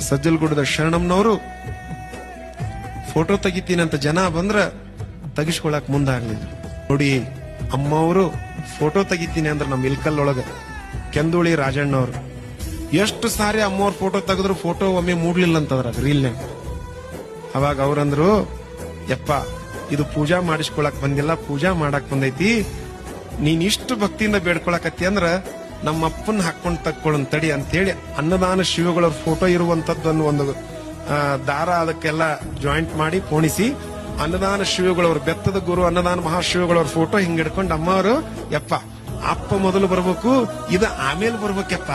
ಸಜ್ಜಲಗೂಡದ ಶರಣಮ್ಮನವರು photo ತೆಗಿತೀನಿ ಅಂತ ಜನ ಬಂದ್ರ ತೆಗಿಸ್ಕೊಳಕ್ ಮುಂದಾಗ್ಲಿಲ್ಲ. ನೋಡಿ, ಅಮ್ಮ ಅವರು ಫೋಟೋ ತೆಗಿತೀನಿ ಅಂದ್ರೆ ನಮ್ಮ ಇಲ್ಕಲ್ ಒಳಗ ಕೆಂದುಳಿ ರಾಜಣ್ಣವ್ರು ಎಷ್ಟು ಸಾರಿ ಅಮ್ಮವ್ರ ಫೋಟೋ ತೆಗೆದ್ರು ಫೋಟೋ ಒಮ್ಮೆ ಮೂಡ್ಲಿಲ್ಲ ಅಂತಂದ್ರ ರೀಲ್. ಅವಾಗ ಅವ್ರಂದ್ರು, ಯಪ್ಪ ಇದು ಪೂಜಾ ಮಾಡಿಸ್ಕೊಳಕ್ ಬಂದಿಲ್ಲ, ಪೂಜಾ ಮಾಡಕ್ ಬಂದೈತಿ, ನೀನ್ ಇಷ್ಟು ಭಕ್ತಿಯಿಂದ ಬೇಡ್ಕೊಳಕತ್ತಿ ಅಂದ್ರ ನಮ್ಮ ಅಪ್ಪನ್ ಹಾಕೊಂಡ್ ತಕ್ಕೊಳ್ಳೋನ್ ತಡಿ ಅಂತೇಳಿ ಅನ್ನದಾನ ಶಿವಗಳ ಫೋಟೋ ಇರುವಂತದ್ದನ್ನು ಒಂದು ದಾರ ಅದಕ್ಕೆಲ್ಲ ಜಾಯಿಂಟ್ ಮಾಡಿ ಪೋಣಿಸಿ ಅನ್ನದಾನ ಶಿವಗಳವ್ರ ಬೆತ್ತದ ಗುರು ಅನ್ನದಾನ ಮಹಾಶಿವಗಳವ್ರ ಫೋಟೋ ಹಿಂಗ್ ಹಿಡ್ಕೊಂಡು ಅಮ್ಮ ಅವರು, ಯಪ್ಪ ಅಪ್ಪ ಮೊದಲು ಬರ್ಬೇಕು, ಇದು ಆಮೇಲೆ ಬರ್ಬೇಕಪ್ಪ,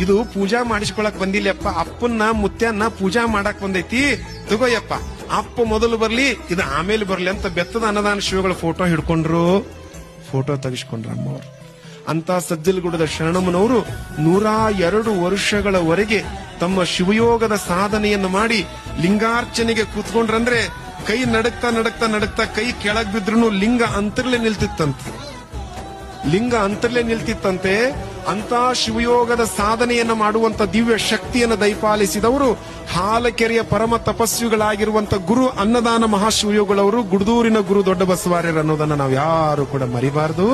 ಇದು ಪೂಜಾ ಮಾಡಿಸ್ಕೊಳಕ್ ಬಂದಿಲ್ಲಪ್ಪ, ಅಪ್ಪನ್ನ ಮುತ್ಯನ್ನ ಪೂಜಾ ಮಾಡಕ್ ಬಂದೈತಿ, ತಗೋಯಪ್ಪ ಅಪ್ಪ ಮೊದಲು ಬರ್ಲಿ, ಇದು ಆಮೇಲೆ ಬರ್ಲಿ ಅಂತ ಬೆತ್ತದ ಅನ್ನದಾನ ಶಿವಗಳ ಫೋಟೋ ಹಿಡ್ಕೊಂಡ್ರು, ಫೋಟೋ ತೆಗಿಸ್ಕೊಂಡ್ರು ಅಮ್ಮವ್ರು. ಅಂತ ಸಜ್ಜಲಗೂಡದ ಶರಣಮ್ಮನವರು 102 ವರ್ಷಗಳವರೆಗೆ ತಮ್ಮ ಶಿವಯೋಗದ ಸಾಧನೆಯನ್ನು ಮಾಡಿ ಲಿಂಗಾರ್ಚನೆಗೆ ಕೂತ್ಕೊಂಡ್ರಂದ್ರೆ ಕೈ ನಡಕ್ತಾ ನಡಕ್ತಾ ನಡಕ್ತಾ ಕೈ ಕೆಳಗ್ ಬಿದ್ರೂ ಲಿಂಗ ಅಂತರ್ಲೆ ನಿಲ್ತಿತ್ತಂತೆ, ಲಿಂಗ ಅಂತರ್ಲೆ ನಿಲ್ತಿತ್ತಂತೆ. ಅಂತ ಶಿವಯೋಗದ ಸಾಧನೆಯನ್ನ ಮಾಡುವಂತ ದಿವ್ಯ ಶಕ್ತಿಯನ್ನು ದಯಪಾಲಿಸಿದವರು ಹಾಲಕೆರೆಯ ಪರಮ ತಪಸ್ವಿಗಳಾಗಿರುವಂತ ಗುರು ಅನ್ನದಾನ ಮಹಾಶಿವಯೋಗಳವರು, ಗುಡ್ದೂರಿನ ಗುರು ದೊಡ್ಡ ಬಸವಾರ್ಯರು ಅನ್ನೋದನ್ನ ನಾವು ಯಾರು ಕೂಡ ಮರಿಬಾರದು.